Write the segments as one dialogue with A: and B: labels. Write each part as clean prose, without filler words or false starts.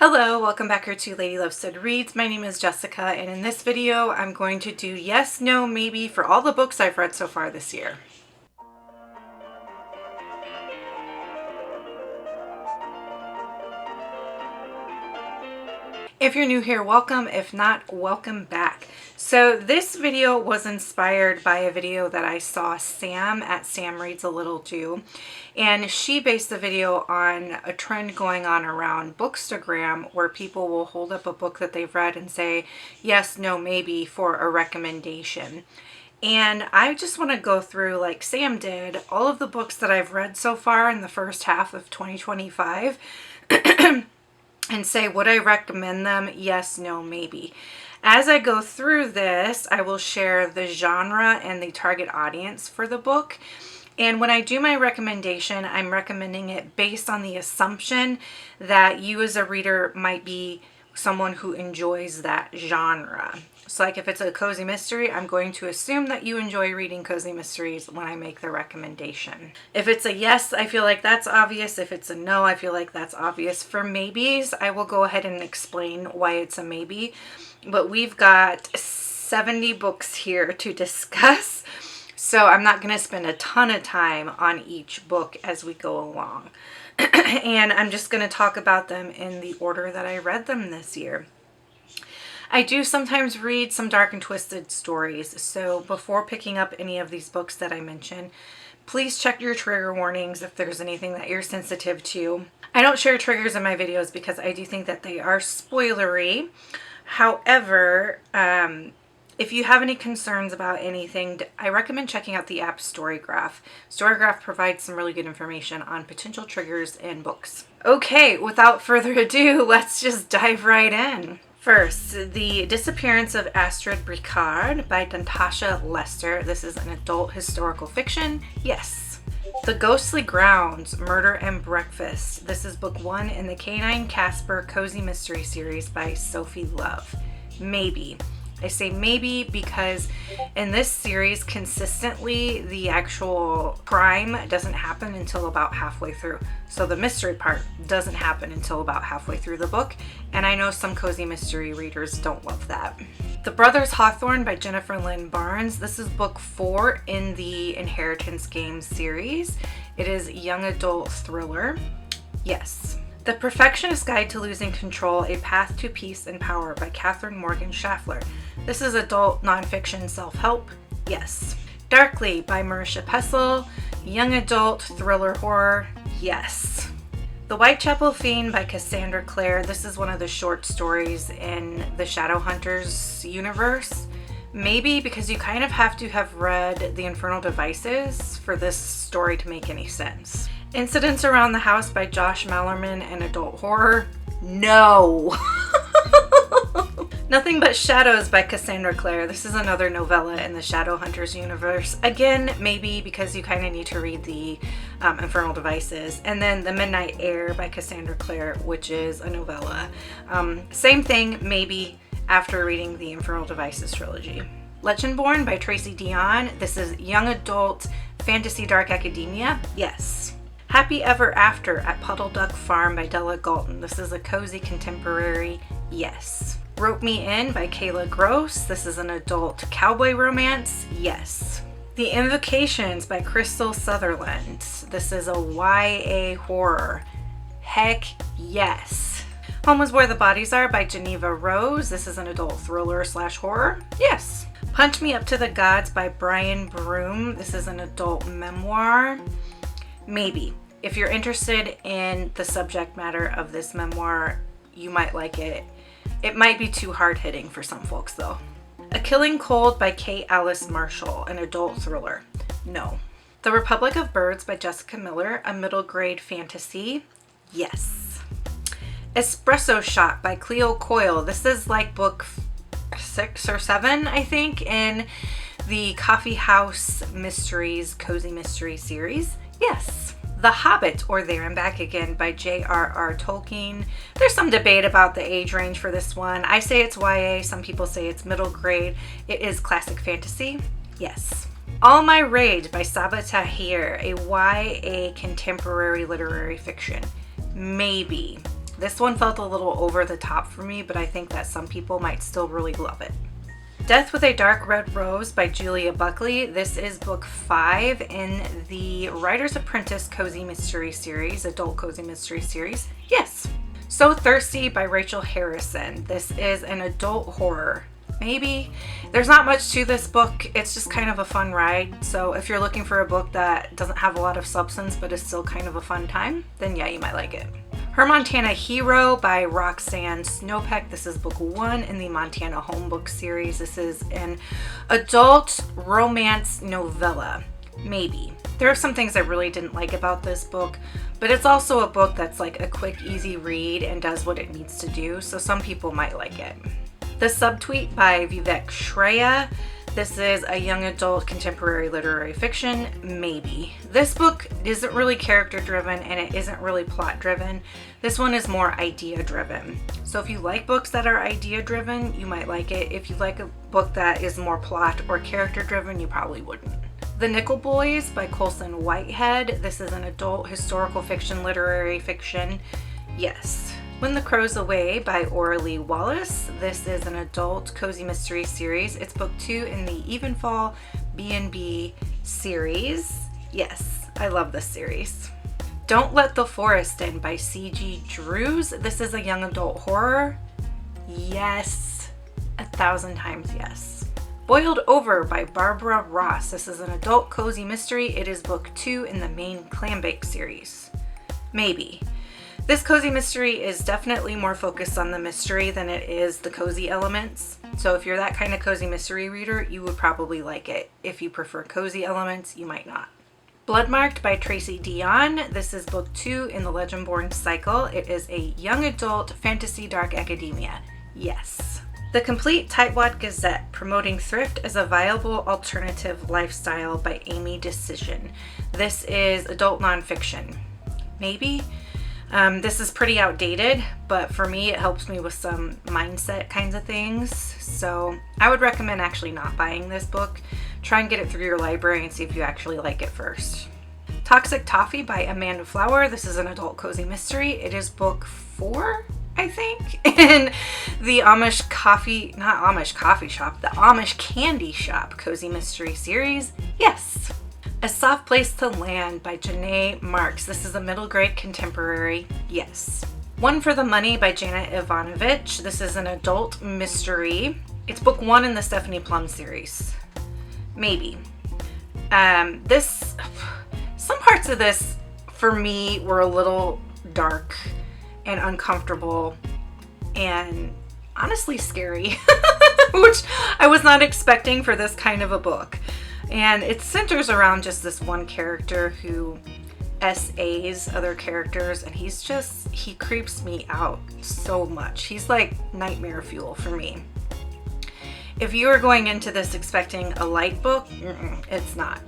A: Hello, welcome back here to Lady Loves Said Reads. My name is Jessica, and in this video, I'm going to do yes, no, maybe for all the books I've read so far this year. If you're new here, welcome. If not, welcome back. So this video was inspired by a video that I saw Sam at Sam Reads a Little do. And she based the video on a trend going on around Bookstagram where people will hold up a book that they've read and say, yes, no, maybe for a recommendation. And I just want to go through, like Sam did, all of the books that I've read so far in the first half of 2025 and say, would I recommend them? Yes, no, maybe. As I go through this, I will share the genre and the target audience for the book. And when I do my recommendation, I'm recommending it based on the assumption that you as a reader might be someone who enjoys that genre. So like if it's a cozy mystery, I'm going to assume that you enjoy reading cozy mysteries when I make the recommendation. If it's a yes, I feel like that's obvious. If it's a no, I feel like that's obvious. For maybes, I will go ahead and explain why it's a maybe. But we've got 70 books here to discuss. So I'm not going to spend a ton of time on each book as we go along. And I'm just going to talk about them in the order that I read them this year. I do sometimes read some dark and twisted stories, so before picking up any of these books that I mention, please check your trigger warnings if there's anything that you're sensitive to. I don't share triggers in my videos because I do think that they are spoilery. However, if you have any concerns about anything, I recommend checking out the app Storygraph. Storygraph provides some really good information on potential triggers in books. Okay, without further ado, let's just dive right in. First, The Disappearance of Astrid Bricard by Natasha Lester. This is an adult historical fiction. Yes. The Ghostly Grounds, Murder and Breakfast. This is book 1 in the Canine Casper Cozy Mystery series by Sophie Love. Maybe. I say maybe because in this series, consistently, the actual crime doesn't happen until about halfway through. So the mystery part doesn't happen until about halfway through the book. And I know some cozy mystery readers don't love that. The Brothers Hawthorne by Jennifer Lynn Barnes. This is book 4 in the Inheritance Games series. It is young adult thriller. Yes. The Perfectionist Guide to Losing Control, A Path to Peace and Power by Catherine Morgan Schaffler. This is adult nonfiction self-help. Yes. Darkly by Marisha Pessel, young adult thriller horror. Yes. The Whitechapel Fiend by Cassandra Clare. This is one of the short stories in the Shadowhunters universe. Maybe because you kind of have to have read The Infernal Devices for this story to make any sense. Incidents Around the House by Josh Mallerman and adult horror. No. Nothing But Shadows by Cassandra Clare. This is another novella in the Shadowhunters universe. Again, maybe because you kind of need to read the Infernal Devices. And then The Midnight Air by Cassandra Clare, which is a novella. Same thing, maybe after reading the Infernal Devices trilogy. Legendborn by Tracy Dion. This is young adult fantasy dark academia. Yes. Happy Ever After at Puddle Duck Farm by Della Galton. This is a cozy contemporary. Yes. Rope Me In by Kayla Gross. This is an adult cowboy romance. Yes. The Invocations by Crystal Sutherland. This is a YA horror. Heck yes. Home is Where the Bodies Are by Geneva Rose. This is an adult thriller / horror. Yes. Punch Me Up to the Gods by Brian Broom. This is an adult memoir. Maybe. If you're interested in the subject matter of this memoir, you might like it. It might be too hard-hitting for some folks, though. A Killing Cold by Kate Alice Marshall, an adult thriller. No. The Republic of Birds by Jessica Miller, a middle-grade fantasy. Yes. Espresso Shot by Cleo Coyle. This is like book 6 or 7, I think, in the Coffee House Mysteries Cozy Mystery series. Yes. The Hobbit, or There and Back Again by J.R.R. Tolkien. There's some debate about the age range for this one. I say it's YA, some people say it's middle grade. It is classic fantasy. Yes. All My Rage by Sabaa Tahir, a YA contemporary literary fiction. Maybe. This one felt a little over the top for me, but I think that some people might still really love it. Death with a Dark Red Rose by Julia Buckley. This is book 5 in the Writer's Apprentice Cozy Mystery Series, adult cozy mystery series. Yes. So Thirsty by Rachel Harrison. This is an adult horror. Maybe. There's not much to this book. It's just kind of a fun ride. So if you're looking for a book that doesn't have a lot of substance but is still kind of a fun time, then yeah, you might like it. Her Montana Hero by Roxanne Snowpeck. This is book 1 in the Montana Homebook series. This is an adult romance novella. Maybe. There are some things I really didn't like about this book, but it's also a book that's like a quick, easy read and does what it needs to do, so some people might like it. The Subtweet by Vivek Shreya. This is a young adult contemporary literary fiction. Maybe. This book isn't really character driven and it isn't really plot driven. This one is more idea driven. So if you like books that are idea driven, you might like it. If you like a book that is more plot or character driven, you probably wouldn't. The Nickel Boys by Colson Whitehead. This is an adult historical fiction, literary fiction. Yes. When the Crow's Away by Oralee Wallace. This is an adult cozy mystery series. It's book 2 in the Evenfall B&B series. Yes, I love this series. Don't Let the Forest In by C.G. Drews. This is a young adult horror. Yes, 1,000 times yes. Boiled Over by Barbara Ross. This is an adult cozy mystery. It is book 2 in the main Clambake series. Maybe. This cozy mystery is definitely more focused on the mystery than it is the cozy elements. So if you're that kind of cozy mystery reader, you would probably like it. If you prefer cozy elements, you might not. Bloodmarked by Tracy Dion. This is book 2 in the Legendborn cycle. It is a young adult fantasy dark academia. Yes. The Complete Tightwad Gazette, promoting thrift as a viable alternative lifestyle by Amy Decision. This is adult nonfiction. Maybe. This is pretty outdated, but for me it helps me with some mindset kinds of things. So I would recommend actually not buying this book. Try and get it through your library and see if you actually like it first. Toxic Toffee by Amanda Flower. This is an adult cozy mystery. It is book 4, I think, in the the Amish Candy Shop cozy mystery series. Yes. A Soft Place to Land by Janae Marks. This is a middle grade contemporary. Yes. One for the Money by Janet Ivanovich. This is an adult mystery. It's book 1 in the Stephanie Plum series. Maybe. Some parts of this for me were a little dark and uncomfortable and honestly scary, which I was not expecting for this kind of a book. And it centers around just this one character who SAs other characters, and he creeps me out so much. He's like nightmare fuel for me. If you are going into this expecting a light book, it's not.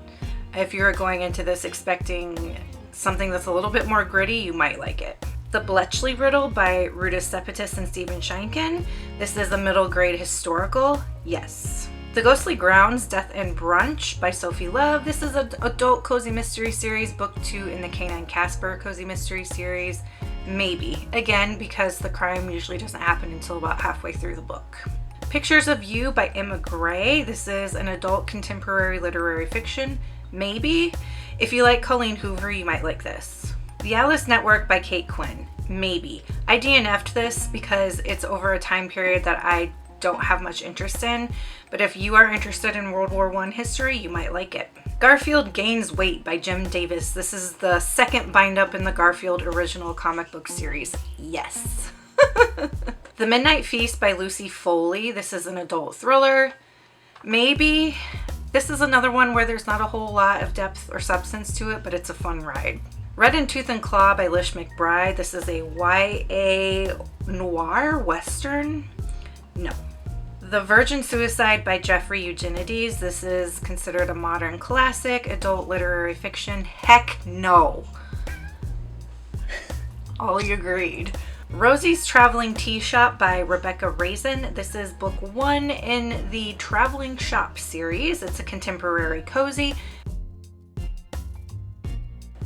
A: If you're going into this expecting something that's a little bit more gritty, you might like it. The Bletchley Riddle by Ruta Sepetys and Stephen Sheinkin. This is a middle grade historical. Yes. The Ghostly Grounds, Death and Brunch by Sophie Love. This is an adult cozy mystery series, book 2 in the Canine Casper cozy mystery series. Maybe. Again, because the crime usually doesn't happen until about halfway through the book. Pictures of You by Emma Gray. This is an adult contemporary literary fiction. Maybe. If you like Colleen Hoover, you might like this. The Alice Network by Kate Quinn. Maybe. I DNF'd this because it's over a time period that I don't have much interest in, but if you are interested in World War I history, you might like it. Garfield Gains Weight by Jim Davis. This is the second bind-up in the Garfield original comic book series. Yes. The Midnight Feast by Lucy Foley. This is an adult thriller. Maybe. This is another one where there's not a whole lot of depth or substance to it, but it's a fun ride. Red in Tooth and Claw by Lish McBride. This is a YA noir western. No. The Virgin Suicide by Jeffrey Eugenides. This is considered a modern classic, adult literary fiction. Heck no. All agreed. Rosie's Traveling Tea Shop by Rebecca Raisin. This is book 1 in the Traveling Shop series. It's a contemporary cozy.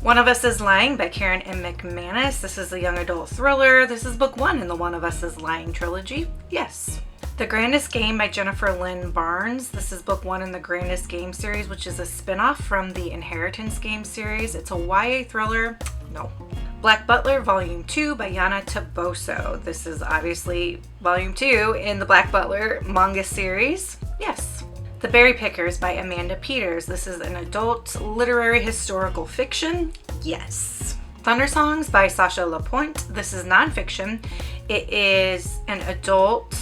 A: One of Us is Lying by Karen M. McManus. This is a young adult thriller. This is book 1 in the One of Us is Lying trilogy. Yes. The Grandest Game by Jennifer Lynn Barnes. This is book 1 in the Grandest Game series, which is a spin-off from the Inheritance game series. It's a YA thriller. No. Black Butler Volume 2 by Yana Taboso. This is obviously Volume 2 in the Black Butler manga series. Yes. The Berry Pickers by Amanda Peters. This is an adult literary historical fiction. Yes. Thunder Songs by Sasha Lapointe. This is nonfiction. It is an adult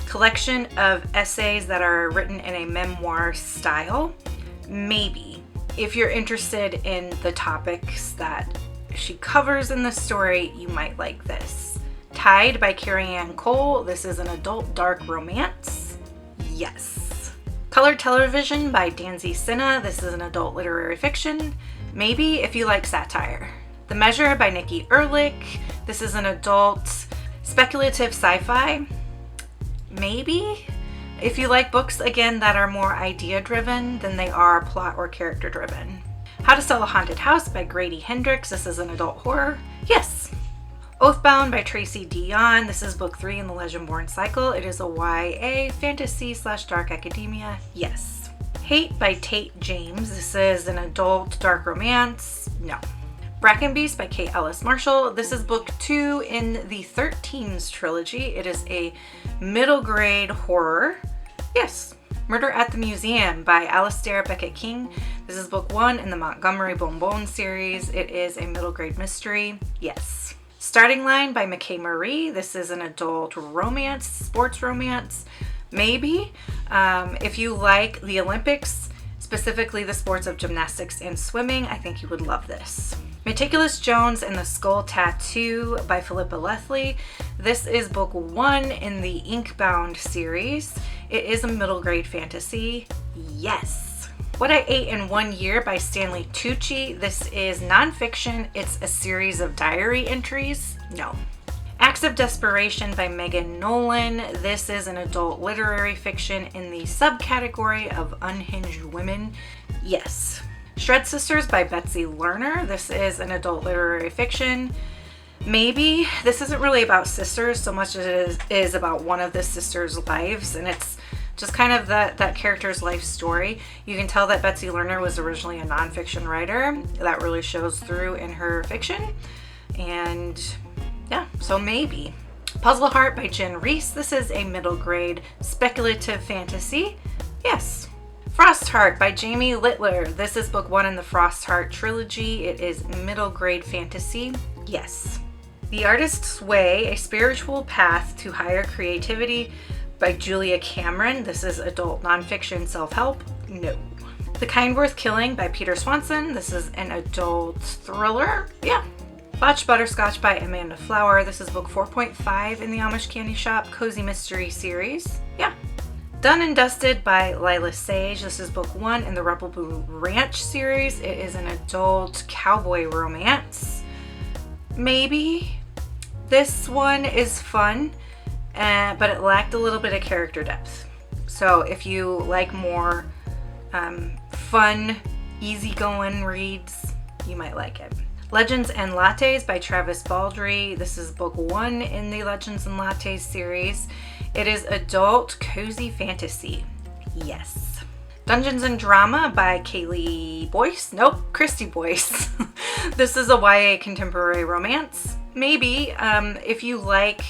A: collection of essays that are written in a memoir style. Maybe. If you're interested in the topics that she covers in the story, you might like this. Tide by Carrie Ann Cole. This is an adult dark romance. Yes. Colored Television by Danzy Sinha. This is an adult literary fiction. Maybe if you like satire. The Measure by Nikki Ehrlich. This is an adult speculative sci-fi. Maybe if you like books, again, that are more idea driven than they are plot or character driven. How to Sell a Haunted House by Grady Hendrix. This is an adult horror. Yes. Oathbound by Tracy Dion. This is book 3 in the Legendborn cycle. It is a YA fantasy / dark academia. Yes. Hate by Tate James. This is an adult dark romance. No. Bracken Beast by Kate Ellis Marshall. This is book 2 in the 13s trilogy. It is a middle grade horror. Yes. Murder at the Museum by Alastair Beckett King. This is book 1 in the Montgomery Bonbon series. It is a middle grade mystery. Yes. Starting Line by McKay Marie. This is an adult romance, sports romance. Maybe. If you like the Olympics, specifically the sports of gymnastics and swimming, I think you would love this. Meticulous Jones and the Skull Tattoo by Philippa Lethley. This is book 1 in the Inkbound series. It is a middle grade fantasy. Yes. What I Ate in 1 Year by Stanley Tucci. This is nonfiction. It's a series of diary entries. No. Acts of Desperation by Megan Nolan. This is an adult literary fiction in the subcategory of unhinged women. Yes. Shred Sisters by Betsy Lerner. This is an adult literary fiction. Maybe. This isn't really about sisters so much as it is about one of the sisters' lives, and it's just kind of that character's life story. You can tell that Betsy Lerner was originally a nonfiction writer. That really shows through in her fiction. And yeah, so maybe. Puzzle Heart by Jen Reese. This is a middle grade speculative fantasy. Yes. Frostheart by Jamie Littler. This is book 1 in the Frostheart trilogy. It is middle grade fantasy. Yes. The Artist's Way, A Spiritual Path to Higher Creativity by Julia Cameron. This is adult nonfiction self-help. No. The Kind Worth Killing by Peter Swanson. This is an adult thriller. Yeah. Botched Butterscotch by Amanda Flower. This is book 4.5 in the Amish Candy Shop Cozy Mystery series. Yeah. Done and Dusted by Lila Sage. This is book 1 in the Rebel Boo Ranch series. It is an adult cowboy romance. Maybe. This one is fun, but it lacked a little bit of character depth. So if you like more fun, easygoing reads, you might like it. Legends and Lattes by Travis Baldry. This is book 1 in the Legends and Lattes series. It is adult cozy fantasy. Yes. Dungeons and Drama by Kaylee Boyce. Nope, Christy Boyce. This is a YA contemporary romance. Maybe if you like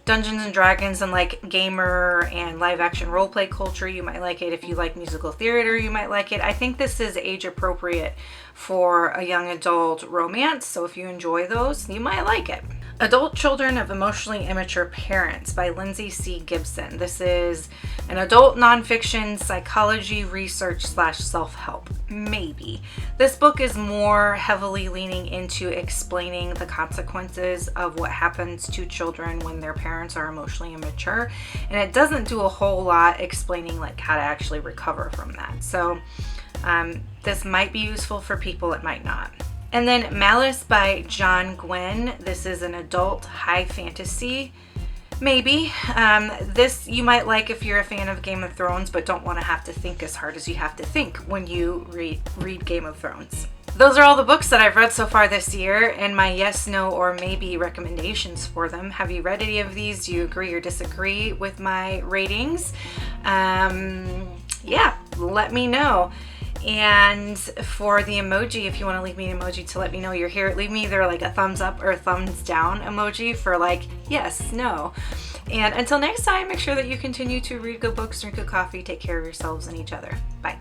A: Dungeons and Dragons and like gamer and live action roleplay culture, you might like it. If you like musical theater, you might like it. I think this is age appropriate for a young adult romance. So if you enjoy those, you might like it. Adult Children of Emotionally Immature Parents by Lindsay C. Gibson. This is an adult nonfiction psychology research / self-help. Maybe. This book is more heavily leaning into explaining the consequences of what happens to children when their parents are emotionally immature. And it doesn't do a whole lot explaining like how to actually recover from that. So this might be useful for people, it might not. And then Malice by John Gwynne. This is an adult high fantasy. Maybe. This you might like if you're a fan of Game of Thrones, but don't want to have to think as hard as you have to think when you read Game of Thrones. those are all the books that I've read so far this year and my yes, no, or maybe recommendations for them. Have you read any of these? Do you agree or disagree with my ratings? Yeah, let me know. And for the emoji, if you want to leave me an emoji to let me know you're here, leave me either like a thumbs up or a thumbs down emoji for like yes, no. And until next time, make sure that you continue to read good books, drink good coffee, take care of yourselves and each other. Bye.